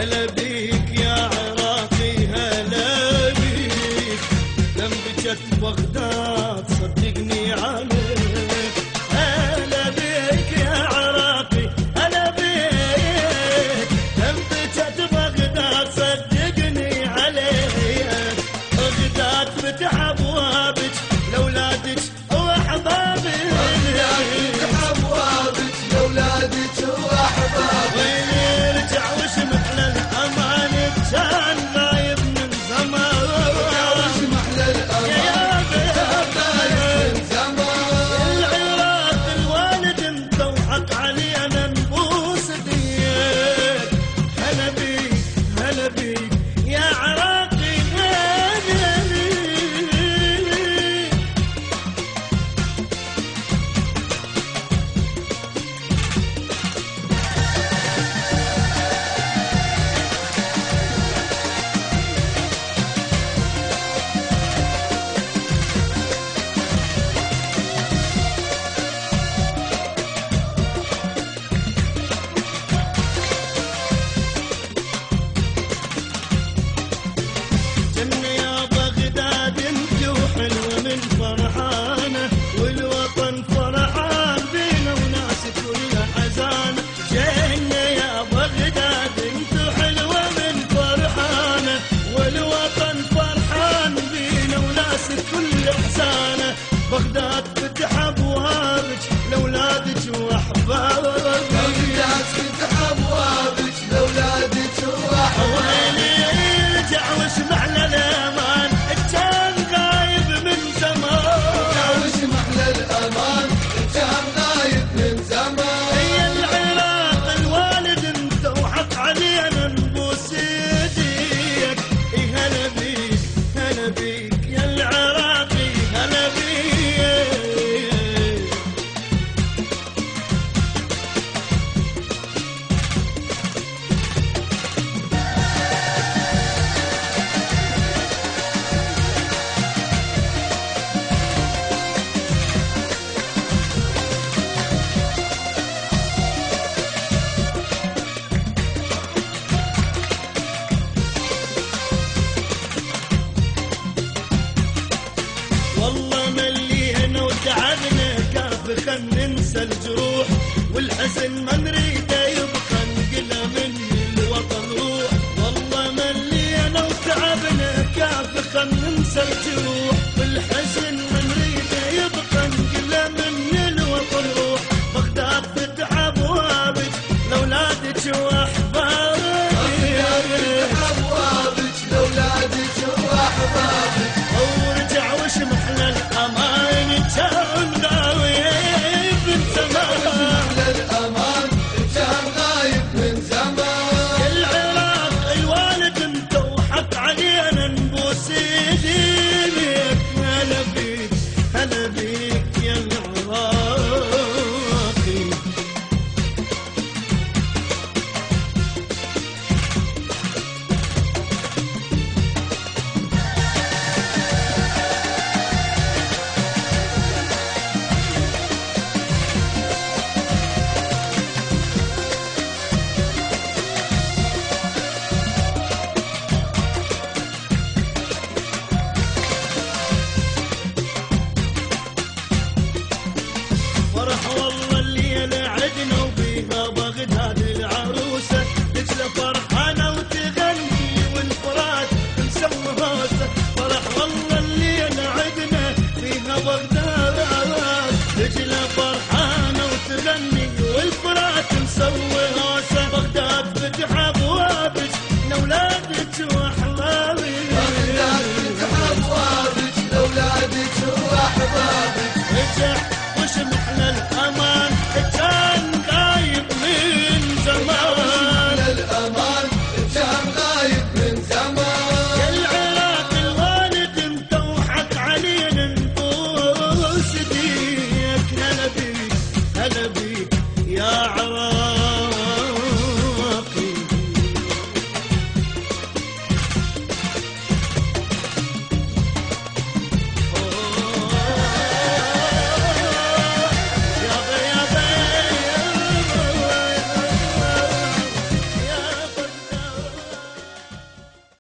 هلا بيك يا عراقي هلا بيك، ذنب جت بغداد صدقني عليك. هلا بيك يا عراقي هلا بيك، ذنب جت بغداد صدقني عليك. بغداد فتح ابوابك لاولادك واحبابك، فتح ابوابك لاولادك واحبابك. وين يرجع وشمح للامان كان غايب من زمان. وش محلى الامان غايب من زمان. العراق الوالد انت وحق علينا نبوس ايديك. هلا بيك هلا بيك يا عراقي هلا بيك. جنة يا بغداد انت وحلوة من فرحانة، والوطن فرحان بينا وناس كلها حزانة. جنة يا بغداد انت حلوة من فرحانة، والوطن فرحان بينا وناس كلها حزانة. بغداد فتح ابوابك لاولادك واحبابك. بغداد فتح ابوابك لاولادك واحبابك. يرجع واسمع للامان كان غايب من زمان. وش محلى الامان كان غايب من زمان. هي العراق الوالد انت وحق علينا نبوس ايديك. هلا بيك هلا بيك يا العراقي هلا بيك. والله ملينا وتعبنا كاف خل ننسى الجروح، والحزن ما نريده يبقى نقله من الوطن روح. والله ملينا وتعبنا كاف خل ننسى الجروح، والحزن ما نريده يبقى نقله من الوطن روح. بغداد فتح ابوابك لاولادك واحبابك. فتح ابوابك لاولادك واحبابك. ورجع وشمح للامان كان غايب من زمان. للامان كان غايب من زمان. العراق الوالد انت وحق علينا نبوس ايديك. هلا بيك هلا بيك يا العراقي. فرح والله الليلة عدنا وبيها بغداد العروسة، دجلة فرحانة وتغني والفرات مسوي هوسة. فرح والله الليلة عدنا فيها بغداد، دجلة فرحانة وتغني والفرات مسوي هوسة. بغداد فتح ابوابك لاولادك واحبابك. بغداد فتح ابوابك لاولادك واحبابك. رجع وشمح للامان كان غايب من زمان. للامان كان غايب من زمان. يا العراق الوالد انت وحق علينا نبوس ايديك. هلا بيك هلا بيك يا عراق.